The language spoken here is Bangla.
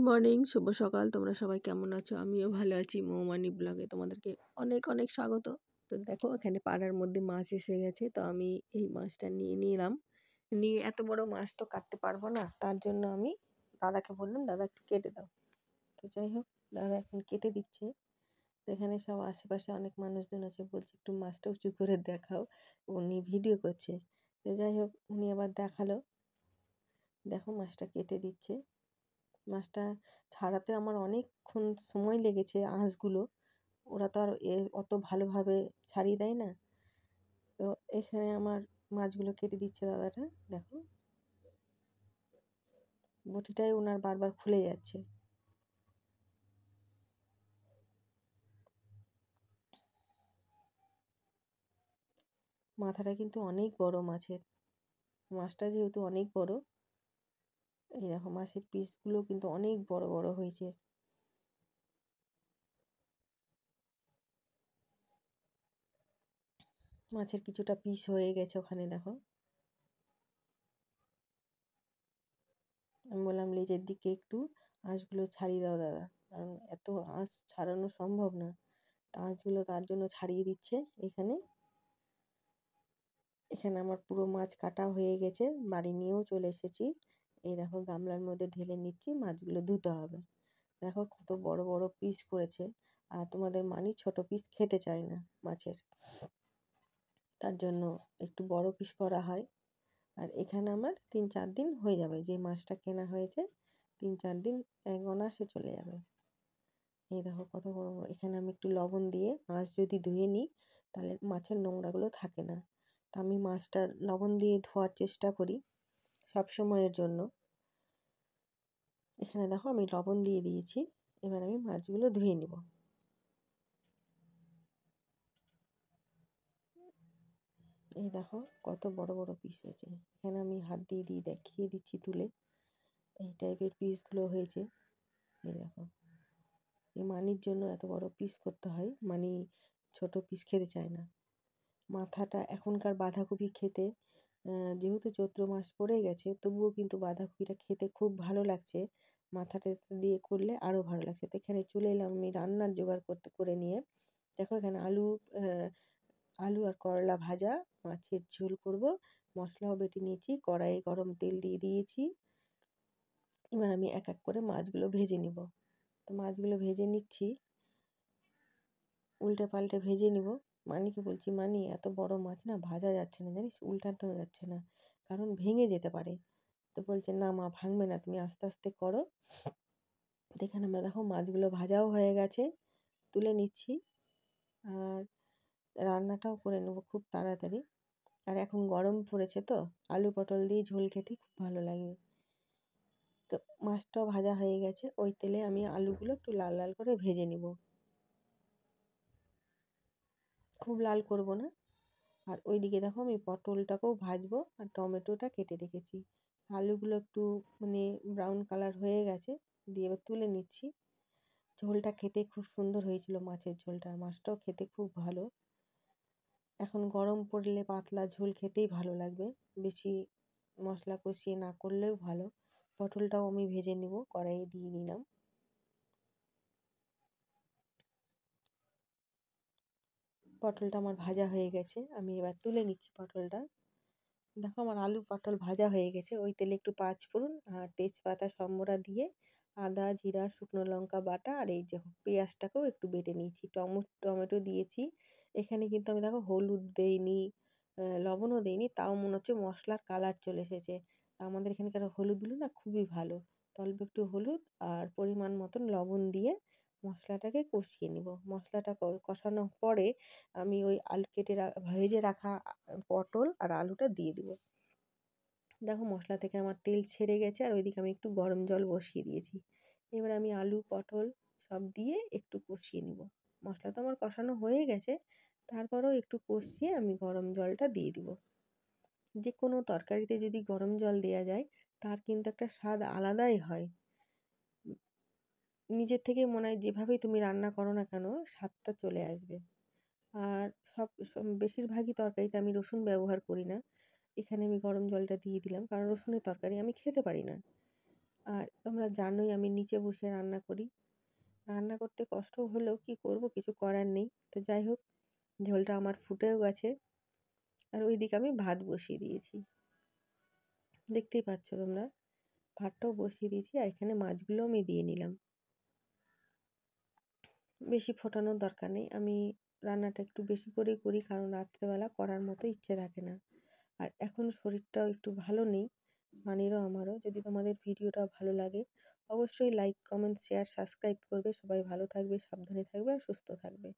মর্নিং, শুভ সকাল। তোমরা সবাই কেমন আছো? আমিও ভালো আছি। মৌমানি ব্লগে তোমাদেরকে অনেক অনেক স্বাগত। তো দেখো, এখানে পাড়ার মধ্যে মাছ এসে গেছে, তো আমি এই মাছটা নিয়ে নিলাম। নিয়ে এত বড় মাছ তো কাটতে পারবো না, তার জন্য আমি দাদাকে বললাম, দাদা একটু কেটে দাও। তো যাই হোক, দাদা এখন কেটে দিচ্ছে। তো এখানে সব আশেপাশে অনেক মানুষজন আছে, বলছে একটু মাছটা উঁচু করে দেখাও। উনি ভিডিও করছে। তো যাই হোক, উনি আবার দেখালো। দেখো, মাছটা কেটে দিচ্ছে। মাছটা ছাড়াতে আমার অনেকক্ষণ সময় লেগেছে। আঁশগুলো ওরা তো আর অত ভালোভাবে ছাড়িয়ে দেয় না। তো এখানে আমার মাছগুলো কেটে দিচ্ছে দাদাটা। দেখো, বটিটাই ওনার বারবার খুলে যাচ্ছে। মাথাটা কিন্তু অনেক বড় মাছের। মাছটা যেহেতু অনেক বড়, এই দেখো মাছের পিসগুলো কিন্তু অনেক বড় বড় হয়েছে। মাছের কিছুটা পিস হয়ে গেছে ওখানে, দেখো। আমি বললাম লেজের দিকে একটু আঁশগুলো ছাড়িয়ে দাও দাদা, কারণ এত আঁশ ছাড়ানো সম্ভব না। আঁশগুলো তার জন্য ছাড়িয়ে দিচ্ছে। এখানে এখানে আমার পুরো মাছ কাটা হয়ে গেছে, বাড়ি নিয়েও চলে এসেছি। এই দেখো, গামলার মধ্যে ঢেলে নিচ্ছি, মাছগুলো ধুতে হবে। দেখো কত বড় বড় পিস করেছে। আর তোমাদের মানি ছোট পিস খেতে চায় না মাছের, তার জন্য একটু বড় পিস করা হয়। আর এখানে আমার 3-4 দিন হয়ে যাবে, যে মাছটা কেনা হয়েছে 3-4 দিন অনায়াসে চলে যাবে। এই দেখো কত বড় বড়। এখানে আমি একটু লবণ দিয়ে মাছ যদি ধুয়ে নিই, তাহলে মাছের নোংরাগুলো থাকে না। তা আমি মাছটা লবণ দিয়ে ধোয়ার চেষ্টা করি সব সময়ের জন্য। এখানে দেখো, আমি লবণ দিয়ে দিয়েছি। এবার আমি মাছগুলো ধুয়ে নিব। এই দেখো কত বড় বড় পিস হয়েছে। এখানে আমি হাত দিয়ে দিয়ে দেখিয়ে দিচ্ছি তুলে। এই টাইপের পিসগুলো হয়েছে। এই দেখো, এই মানির জন্য এত বড় পিস করতে হয়, মানি ছোট পিস খেতে চায় না। মাথাটা এখনকার বাঁধাকপি খেতে, যেহেতু চৈত্র মাস পড়ে গেছে, তবুও কিন্তু বাঁধাকপিটা খেতে খুব ভালো লাগছে। মাথাটা দিয়ে করলে আরও ভালো লাগছে। তো এখানে চলে এলাম আমি রান্নার জোগাড় করে নিয়ে। দেখো, এখানে আলু আর করলা ভাজা, মাছের ঝোল করব। মশলাও বেটে নিয়েছি, কড়াইয়ে গরম তেল দিয়ে দিয়েছি। এবার আমি এক এক করে মাছগুলো ভেজে নিব। তো মাছগুলো ভেজে নিচ্ছি, উল্টে পাল্টে ভেজে নিব। মানিকে বলছি, মানি এত বড় মাছ না ভাজা যাচ্ছে না, জানিস, উল্টানো যাচ্ছে না, কারণ ভেঙে যেতে পারে। তো বলছে, না মা, ভাঙবে না, তুমি আস্তে আস্তে করো। এখানে আমরা দেখো মাছগুলো ভাজাও হয়ে গেছে, তুলে নিচ্ছি। আর রান্নাটাও করে নেবো খুব তাড়াতাড়ি। আর এখন গরম পড়েছে, তো আলু পটল দিয়ে ঝোল খেতে খুব ভালো লাগবে। তো মাছটাও ভাজা হয়ে গেছে, ওই তেলে আমি আলুগুলো একটু লাল লাল করে ভেজে নিব, খুব লাল করব না। আর ওইদিকে দেখো, আমি পটলটাকেও ভাজবো, আর টমেটোটা কেটে রেখেছি। আলুগুলো একটু মানে ব্রাউন কালার হয়ে গেছে, দিয়ে এবার তুলে নিচ্ছি। ঝোলটা খেতে খুব সুন্দর হয়েছিল, মাছের ঝোলটা। মাছটাও খেতে খুব ভালো। এখন গরম পড়লে পাতলা ঝোল খেতেই ভালো লাগবে, বেশি মশলা কষিয়ে না করলেও ভালো। পটলটাও আমি ভেজে নিব, কড়াইয়ে দিয়ে নিলাম। পটলটা আমার ভাজা হয়ে গেছে, আমি এবার তুলে নিচ্ছি পটলটা। দেখো, আমার আলু পটল ভাজা হয়ে গেছে। ওই তেলে একটু পাঁচফোড়ন আর তেজপাতা সম্বরা দিয়ে আদা জিরা শুকনো লঙ্কা বাটা, আর এই যে পেঁয়াজটাকেও একটু বেটে নিয়েছি, টমেটো দিয়েছি। এখানে কিন্তু আমি দেখো হলুদ দেইনি, লবণও দেইনি, তাও মনে হচ্ছে মশলার কালার চলে এসেছে। আমাদের এখানকার হলুদগুলো না খুবই ভালো। অল্প একটু হলুদ আর পরিমাণ মতন লবণ দিয়ে মশলাটাকে কষিয়ে নিব। মশলাটা কষানোর পরে আমি ওই আলু ভেজে রাখা পটল আর আলুটা দিয়ে দিব। দেখো, মশলা থেকে আমার তেল ছেড়ে গেছে, আর ওইদিকে আমি একটু গরম জল বসিয়ে দিয়েছি। এবার আমি আলু পটল সব দিয়ে একটু কষিয়ে নিব। মশলা তো আমার কষানো হয়ে গেছে, তারপরেও একটু কষিয়ে আমি গরম জলটা দিয়ে দিব। যে কোনো তরকারিতে যদি গরম জল দেওয়া যায়, তার কিন্তু একটা স্বাদ আলাদাই হয়। নিজের থেকে মনে হয় যেভাবেই তুমি রান্না করো না কেন, স্বাদটা চলে আসবে। আর বেশিরভাগই তরকারিতে আমি রসুন ব্যবহার করি না। এখানে আমি গরম জলটা দিয়ে দিলাম, কারণ রসুনের তরকারি আমি খেতে পারি না। আর তোমরা জানোই আমি নিচে বসে রান্না করি। রান্না করতে কষ্ট হলেও কি করব, কিছু করার নেই। তো যাই হোক, ঝোলটা আমার ফুটেও গেছে। আর ওইদিকে আমি ভাত বসিয়ে দিয়েছি, দেখতেই পাচ্ছ তোমরা। ভাতটাও বসিয়ে দিয়েছি আর এখানে মাছগুলো আমি দিয়ে নিলাম। বেশি ফোটানোর দরকার নেই। আমি রান্নাটা একটু বেশি করেই করি, কারণ রাত্রেবেলা করার মতো ইচ্ছে থাকে না। আর এখন শরীরটাও একটু ভালো নেই, মানিরও আমারও। যদি তোমাদের ভিডিওটা ভালো লাগে অবশ্যই লাইক, কমেন্ট, শেয়ার, সাবস্ক্রাইব করবে। সবাই ভালো থাকবে, সাবধানে থাকবে আর সুস্থ থাকবে।